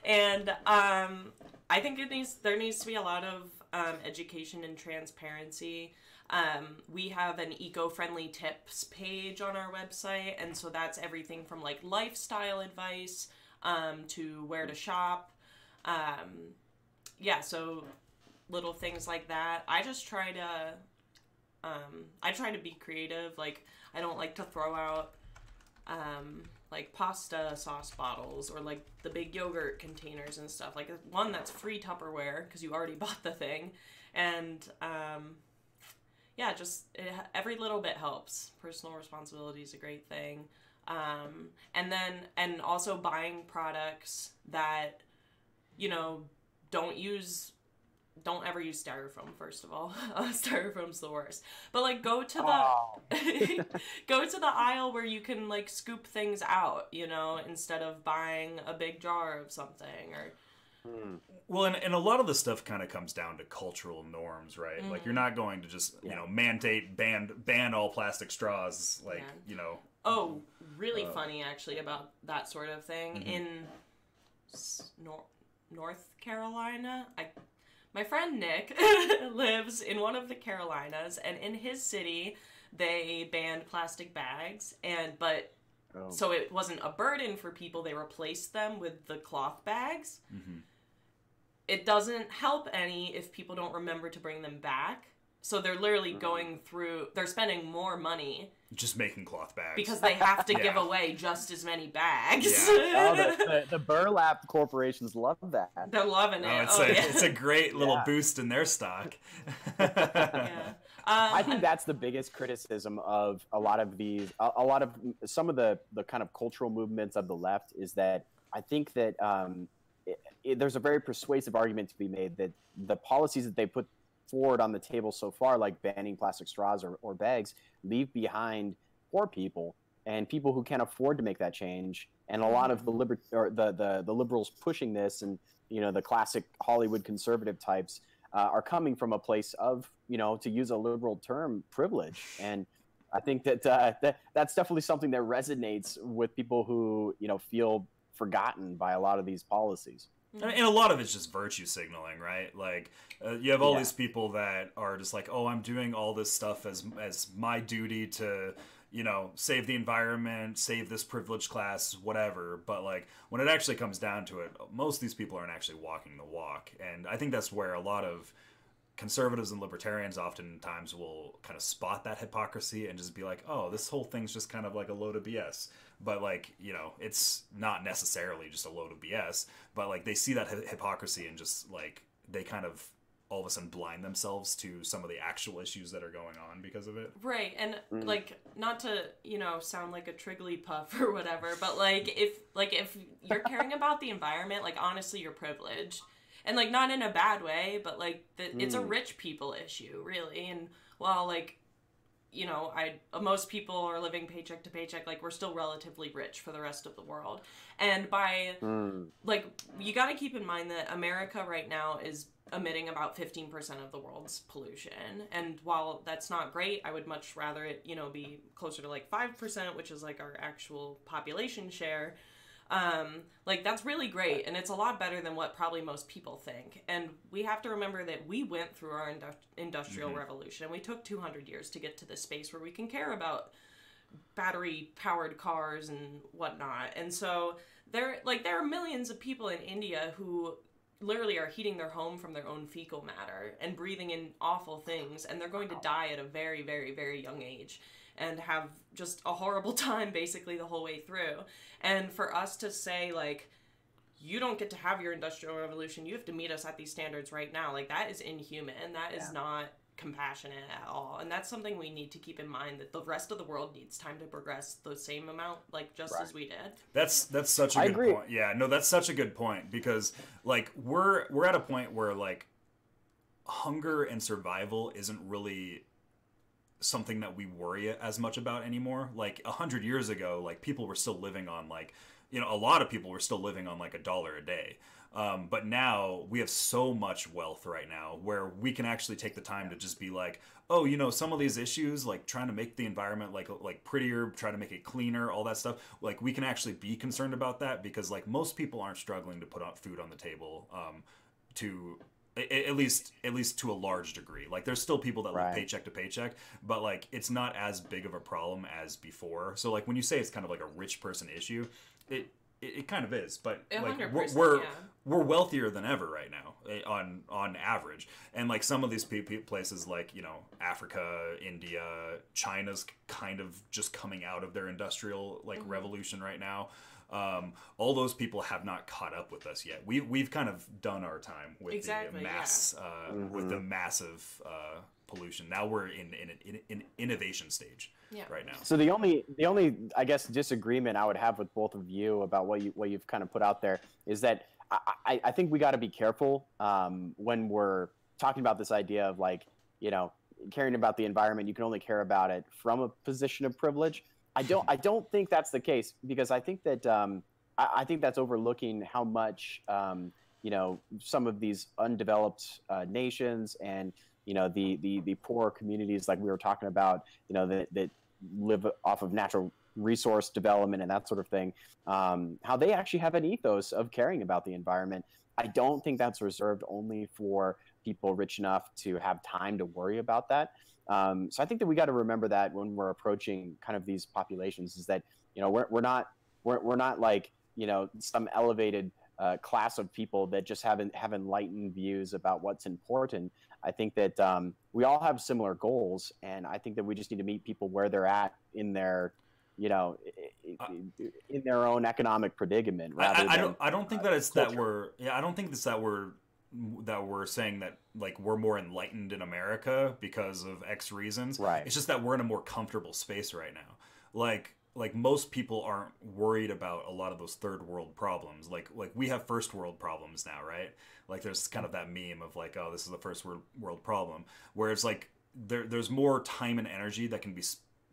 And I think there needs to be a lot of education and transparency. We have an eco-friendly tips page on our website, and so that's everything from like lifestyle advice to where to shop. So little things like that. I just try to be creative. Like, I don't like to throw out like pasta sauce bottles or like the big yogurt containers and stuff. Like one that's free Tupperware because you already bought the thing. And every little bit helps. Personal responsibility is a great thing. And also buying products that, don't ever use styrofoam, first of all. Styrofoam's the worst. But like go to the aisle where you can like scoop things out, instead of buying a big jar of something or Well, and a lot of the stuff kind of comes down to cultural norms, right? Like you're not going to just, ban all plastic straws, like, Oh, really funny actually about that sort of thing. In North Carolina, my friend Nick lives in one of the Carolinas, and in his city, they banned plastic bags, so it wasn't a burden for people. They replaced them with the cloth bags. It doesn't help any if people don't remember to bring them back. So they're literally they're spending more money just making cloth bags because they have to give away just as many bags. The burlap corporations love that. They're loving it. It's a great little boost in their stock. I think that's the biggest criticism of a lot of some of the kind of cultural movements of the left is that I think that there's a very persuasive argument to be made that the policies that they put forward on the table so far, like banning plastic straws or bags, leave behind poor people and people who can't afford to make that change. And a lot of the liberals pushing this, and the classic Hollywood conservative types, are coming from a place of, to use a liberal term, privilege. And I think that that's definitely something that resonates with people who feel forgotten by a lot of these policies. And a lot of it's just virtue signaling, right? Like, you have all these people that are just like, oh, I'm doing all this stuff as my duty to, save the environment, save this privileged class, whatever. But, like, when it actually comes down to it, most of these people aren't actually walking the walk. And I think that's where a lot of conservatives and libertarians oftentimes will kind of spot that hypocrisy and just be like, oh, this whole thing's just kind of like a load of BS. But, like, it's not necessarily just a load of BS, but, like, they see that hypocrisy and just, like, they kind of all of a sudden blind themselves to some of the actual issues that are going on because of it. Right. And, like, not to, sound like a Trigglypuff or whatever, but, like, if you're caring about the environment, like, honestly, you're privileged. And, like, not in a bad way, but, like, it's a rich people issue, really. And, while, like, most people are living paycheck to paycheck, like, we're still relatively rich for the rest of the world. And like, you got to keep in mind that America right now is emitting about 15% of the world's pollution. And while that's not great, I would much rather it, be closer to like 5%, which is like our actual population share. Like, that's really great, and it's a lot better than what probably most people think. And we have to remember that we went through our industrial revolution. We took 200 years to get to this space where we can care about battery-powered cars and whatnot. And so there are millions of people in India who literally are heating their home from their own fecal matter and breathing in awful things, and they're going to die at a very, very, very young age and have just a horrible time basically the whole way through. And for us to say, like, you don't get to have your industrial revolution, you have to meet us at these standards right now, like, that is inhuman. That is not compassionate at all. And that's something we need to keep in mind, that the rest of the world needs time to progress the same amount, like, just as we did. That's such a good point. Yeah, no, that's such a good point, because, like, we're at a point where, like, hunger and survival isn't really something that we worry as much about anymore. Like 100 years ago, like, people were still living on, like, you know, a lot of people were still living on like $1 a day. But now we have so much wealth right now where we can actually take the time to just be like, oh, you know, some of these issues, like trying to make the environment like prettier, try to make it cleaner, all that stuff. Like, we can actually be concerned about that, because like most people aren't struggling to put out food on the table, at least to a large degree. Like, there's still people that live paycheck to paycheck, but like, it's not as big of a problem as before. So like, when you say it's kind of like a rich person issue, it kind of is, but like, we're wealthier than ever right now on average. And like, some of these places, like, you know, Africa, India, China's kind of just coming out of their industrial like revolution right now. All those people have not caught up with us yet. We've kind of done our time with the mass with the massive pollution. Now we're in an innovation stage right now. So the only I guess disagreement I would have with both of you about what you've kind of put out there is that I think we got to be careful when we're talking about this idea of, like, you know, caring about the environment. You can only care about it from a position of privilege. I don't think that's the case, because I think that I think that's overlooking how much you know, some of these undeveloped nations and, you know, the poor communities, like we were talking about, you know, that live off of natural resource development and that sort of thing, how they actually have an ethos of caring about the environment. I don't think that's reserved only for people rich enough to have time to worry about that. So I think that we got to remember that when we're approaching kind of these populations, is that, you know, we're not like, you know, some elevated class of people that just have enlightened views about what's important. I think that we all have similar goals, and I think that we just need to meet people where they're at in their, you know, in their own economic predicament. I don't think that it's culture. I don't think it's that we're saying that, like, we're more enlightened in America because of X reasons. Right. It's just that we're in a more comfortable space right now. Like most people aren't worried about a lot of those third world problems. Like we have first world problems now, right? Like, there's kind of that meme of like, oh, this is the first world problem, where it's like there's more time and energy that can be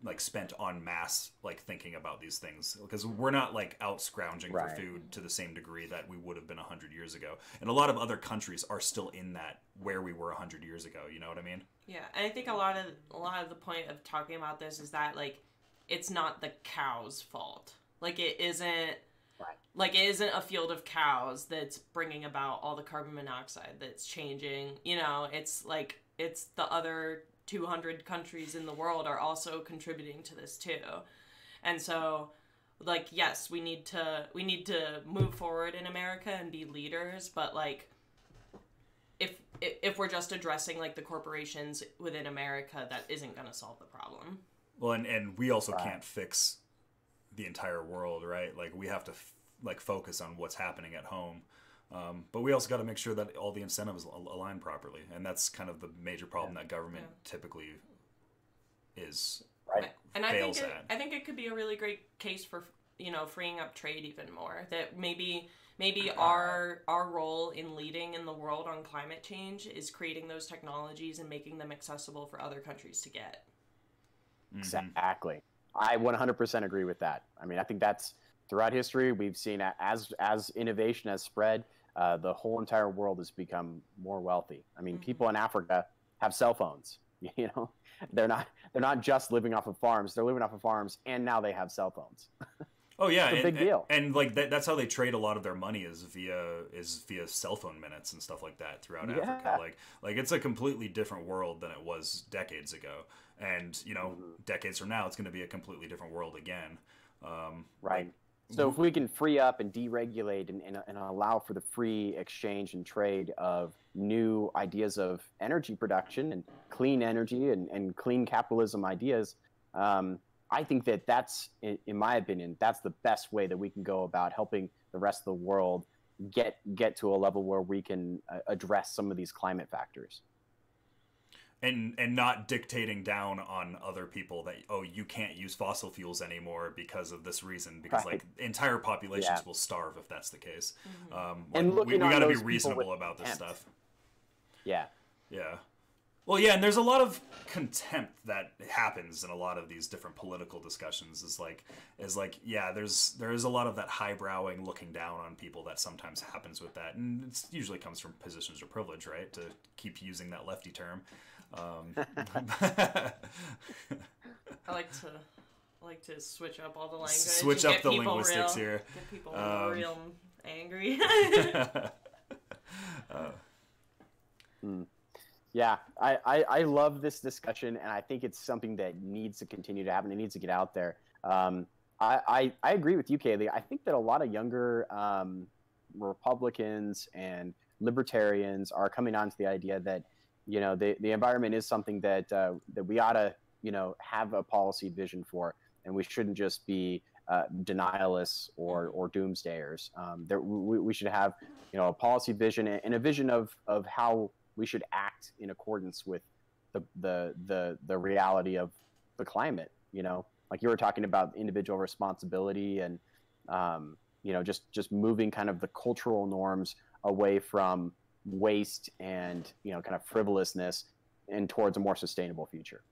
like spent en masse, like, thinking about these things, because we're not like out scrounging for food to the same degree that we would have been 100 years ago. And a lot of other countries are still in that where we were 100 years ago. You know what I mean? Yeah. And I think a lot of the point of talking about this is that, like, it's not the cow's fault. Like, it isn't like, it isn't a field of cows that's bringing about all the carbon monoxide that's changing. You know, it's like, it's the other 200 countries in the world are also contributing to this too. And so, like, yes, we need to move forward in America and be leaders, but like, if we're just addressing like the corporations within America, that isn't going to solve the problem. Well, and we also can't fix the entire world, right? Like, we have to like focus on what's happening at home. But we also got to make sure that all the incentives align properly, and that's kind of the major problem that government typically is fails at. I think it could be a really great case for, you know, freeing up trade even more. That maybe our role in leading in the world on climate change is creating those technologies and making them accessible for other countries to get. Exactly. I 100% agree with that. I mean, I think that's throughout history, we've seen as innovation has spread, the whole entire world has become more wealthy. I mean, people in Africa have cell phones. You know, they're not just living off of farms. They're living off of farms, and now they have cell phones. Oh yeah, It's a big deal. And like that's how they trade a lot of their money is via cell phone minutes and stuff like that throughout Africa. Like it's a completely different world than it was decades ago, and decades from now it's going to be a completely different world again. Right. So if we can free up and deregulate and allow for the free exchange and trade of new ideas of energy production and clean energy and clean capitalism ideas, I think that's, in my opinion, that's the best way that we can go about helping the rest of the world get to a level where we can address some of these climate factors. And not dictating down on other people that, oh, you can't use fossil fuels anymore because of this reason, because like entire populations will starve if that's the case. And we got to be reasonable about this stuff. Yeah. Well, yeah, and there's a lot of contempt that happens in a lot of these different political discussions. There is a lot of that highbrowing, looking down on people that sometimes happens with that, and it usually comes from positions of privilege, right? To keep using that lefty term. I like to switch up all the language. Switch up the linguistics here. Get people real angry. Yeah, I love this discussion, and I think it's something that needs to continue to happen. It needs to get out there. I agree with you, Kaleigh. I think that a lot of younger Republicans and libertarians are coming on to the idea that the environment is something that we ought to have a policy vision for, and we shouldn't just be denialists or doomsdayers. We should have a policy vision and a vision of how we should act in accordance with the reality of the climate. Like you were talking about individual responsibility and just moving kind of the cultural norms away from waste and kind of frivolousness and towards a more sustainable future.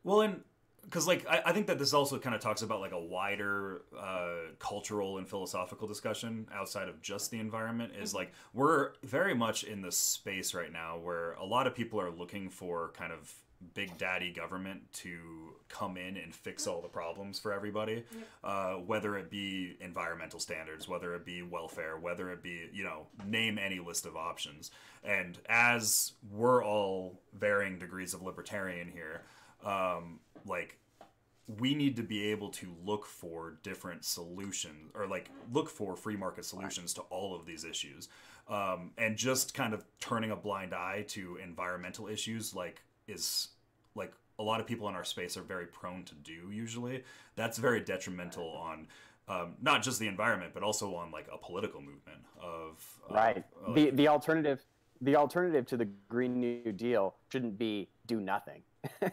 Well, and because I think that this also kind of talks about like a wider cultural and philosophical discussion outside of just the environment. Is like we're very much in this space right now where a lot of people are looking for kind of big daddy government to come in and fix all the problems for everybody, whether it be environmental standards, whether it be welfare, whether it be name any list of options. And as we're all varying degrees of libertarian here, we need to be able to look for different solutions, or look for free market solutions to all of these issues, and just kind of turning a blind eye to environmental issues is a lot of people in our space are very prone to do usually. That's very detrimental on not just the environment, but also on a political movement of the alternative to the Green New Deal shouldn't be do nothing.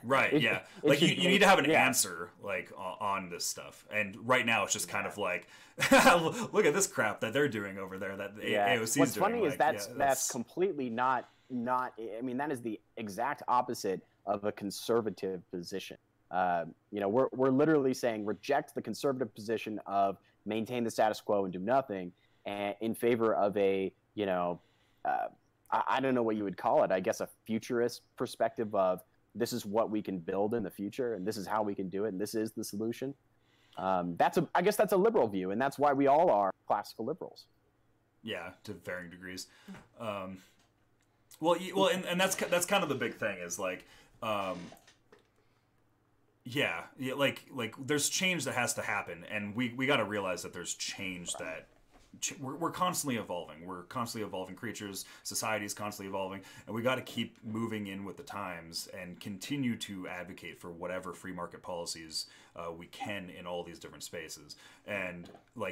Right. Yeah. You need to have an answer on this stuff. And right now it's just kind of look at this crap that they're doing over there that the AOC's doing. What's funny is that's completely not. I mean, that is the exact opposite of a conservative position. We're literally saying reject the conservative position of maintain the status quo and do nothing, and in favor of a I don't know what you would call it. I guess a futurist perspective of this is what we can build in the future, and this is how we can do it, and this is the solution. I guess that's a liberal view, and that's why we all are classical liberals. Yeah, to varying degrees. And that's kind of the big thing is there's change that has to happen, and we got to realize that there's change that we're constantly evolving. We're constantly evolving creatures. Society is constantly evolving, and we got to keep moving in with the times and continue to advocate for whatever free market policies we can in all these different spaces. And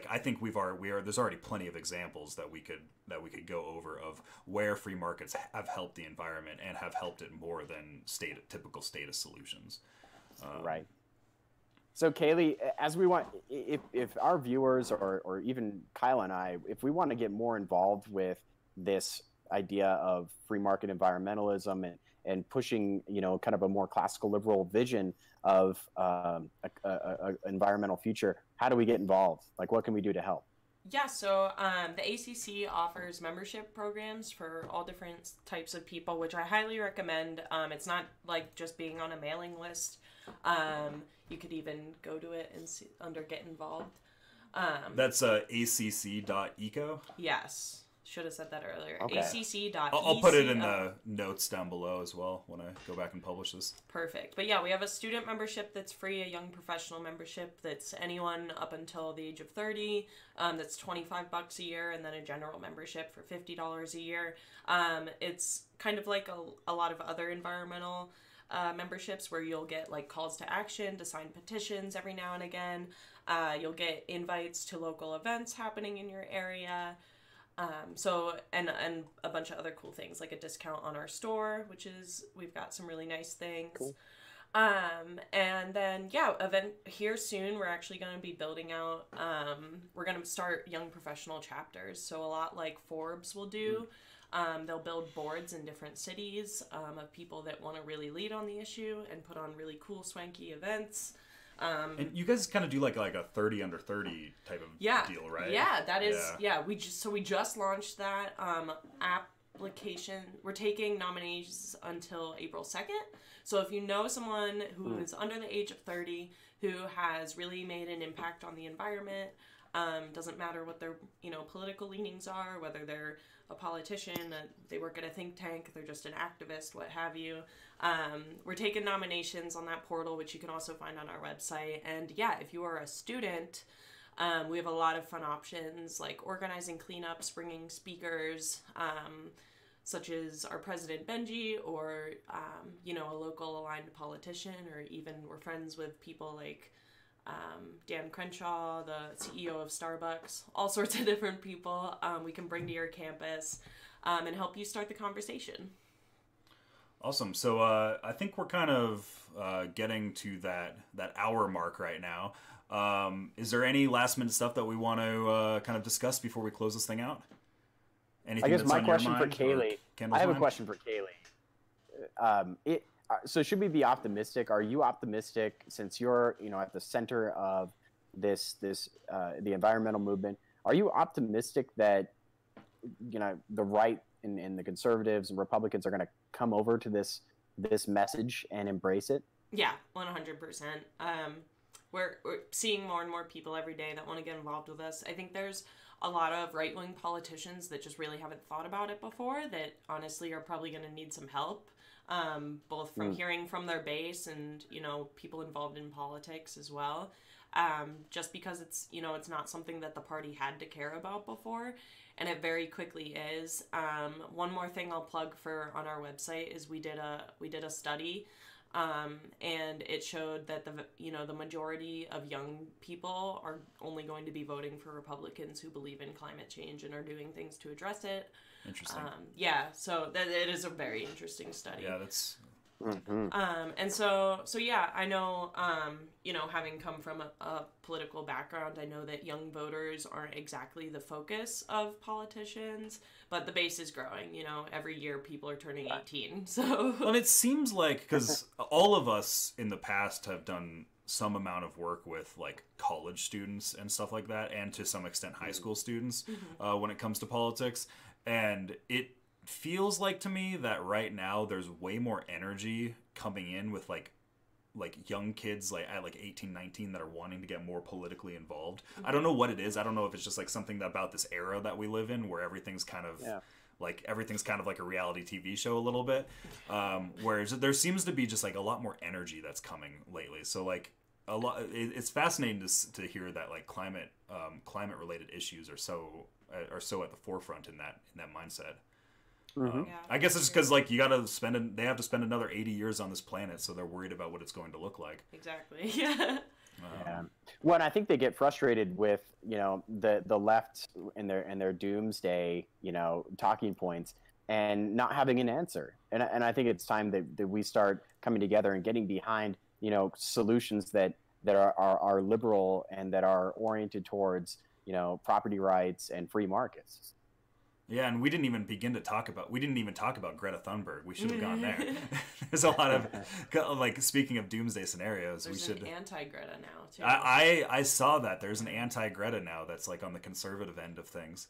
I think there's already plenty of examples that we could go over of where free markets have helped the environment and have helped it more than typical status solutions. Right. So Kaleigh, as we want, if our viewers or even Kyle and I, if we want to get more involved with this idea of free market environmentalism and pushing, kind of a more classical liberal vision of an environmental future, how do we get involved? What can we do to help? Yeah, so the ACC offers membership programs for all different types of people, which I highly recommend. It's not like just being on a mailing list. You could even go to it and see, under Get Involved. That's acc.eco. Yes, should have said that earlier. Okay. acc.eco. I'll put it in the notes down below as well when I go back and publish this. Perfect. But yeah, we have a student membership that's free, a young professional membership that's anyone up until the age of 30. That's $25 a year, and then a general membership for $50 a year. It's kind of like a lot of other environmental memberships where you'll get like calls to action to sign petitions every now and again. You'll get invites to local events happening in your area. And a bunch of other cool things, like a discount on our store, which is, we've got some really nice things. Cool. And then, yeah, event here soon, we're actually going to be building out, we're going to start young professional chapters. So a lot like Forbes will do, they'll build boards in different cities, of people that want to really lead on the issue and put on really cool, swanky events. And you guys kind of do like a 30 under 30 type of deal, right? Yeah, that is, we just launched that application. We're taking nominations until April 2nd. So if you know someone who is under the age of 30 who has really made an impact on the environment, doesn't matter what their, political leanings are, whether they're a politician, they work at a think tank, they're just an activist, what have you. We're taking nominations on that portal, which you can also find on our website. And yeah, if you are a student, we have a lot of fun options like organizing cleanups, bringing speakers, such as our president Benji, or a local aligned politician, or even we're friends with people like Dan Crenshaw, the CEO of Starbucks, all sorts of different people we can bring to your campus and help you start the conversation. Awesome. So I think we're kind of getting to that hour mark right now. Is there any last minute stuff that we want to kind of discuss before we close this thing out? Anything I guess that's my on your question for mind, Kaleigh. I have a question for Kaleigh. So should we be optimistic? Are you optimistic, since you're at the center of the environmental movement? Are you optimistic that the right and the conservatives and Republicans are going to come over to this message and embrace it? Yeah, 100%. We're seeing more and more people every day that want to get involved with us. I think there's a lot of right-wing politicians that just really haven't thought about it before, that honestly are probably going to need some help, both from hearing from their base and, people involved in politics as well. Just because it's, it's not something that the party had to care about before, and it very quickly is. One more thing I'll plug for on our website is we did a study, and it showed that the majority of young people are only going to be voting for Republicans who believe in climate change and are doing things to address it. Interesting. So that it is a very interesting study. Yeah, that's. Mm-hmm. And so yeah, I know, having come from a political background, I know that young voters aren't exactly the focus of politicians, but the base is growing. Every year people are turning 18. So. Well, it seems like, because all of us in the past have done some amount of work with like college students and stuff like that, and to some extent high school students when it comes to politics, and it feels like to me that right now there's way more energy coming in with like young kids at 18, 19 that are wanting to get more politically involved. I don't know what it is. I don't know if it's just like something about this era that we live in, where everything's kind of like a reality TV show a little bit, whereas there seems to be just like a lot more energy that's coming lately. So like it's fascinating to hear that like climate related issues are so at the forefront in that mindset. I guess it's just because like they have to spend another 80 years on this planet, so they're worried about what it's going to look like. Exactly. Yeah. Yeah. Well, and I think they get frustrated with the left and their doomsday talking points and not having an answer. And I think it's time that we start coming together and getting behind solutions that are liberal and that are oriented towards property rights and free markets. Yeah, and we didn't even talk about Greta Thunberg. We should have gone there. There's a lot of, like, speaking of doomsday scenarios, There's an anti-Greta now, too. I saw that. There's an anti-Greta now that's, like, on the conservative end of things.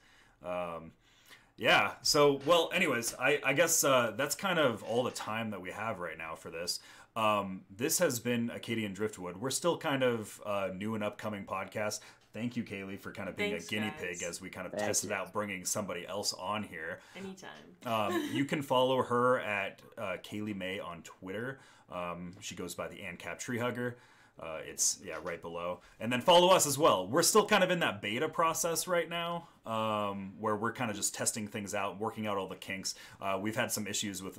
Yeah, so, well, anyways, I guess that's kind of all the time that we have right now for this. This has been Acadian Driftwood. We're still kind of new and upcoming podcast. Thank you, Kaleigh, for kind of being a guinea pig as we kind of tested out bringing somebody else on here. Anytime. You can follow her at Kaleigh May on Twitter. She goes by the ANCAP Tree Hugger. It's right below, and then follow us as well. We're still kind of in that beta process right now, where we're kind of just testing things out, working out all the kinks. We've had some issues with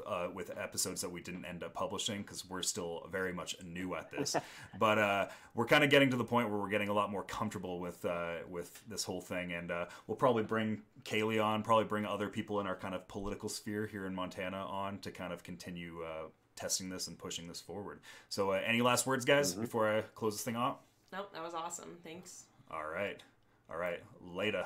episodes that we didn't end up publishing because we're still very much new at this. But we're kind of getting to the point where we're getting a lot more comfortable with this whole thing, and we'll probably bring Kaleigh on, probably bring other people in our kind of political sphere here in Montana on to kind of continue testing this and pushing this forward. So any last words, guys, before I close this thing off? Nope, that was awesome. Thanks. All right. Later.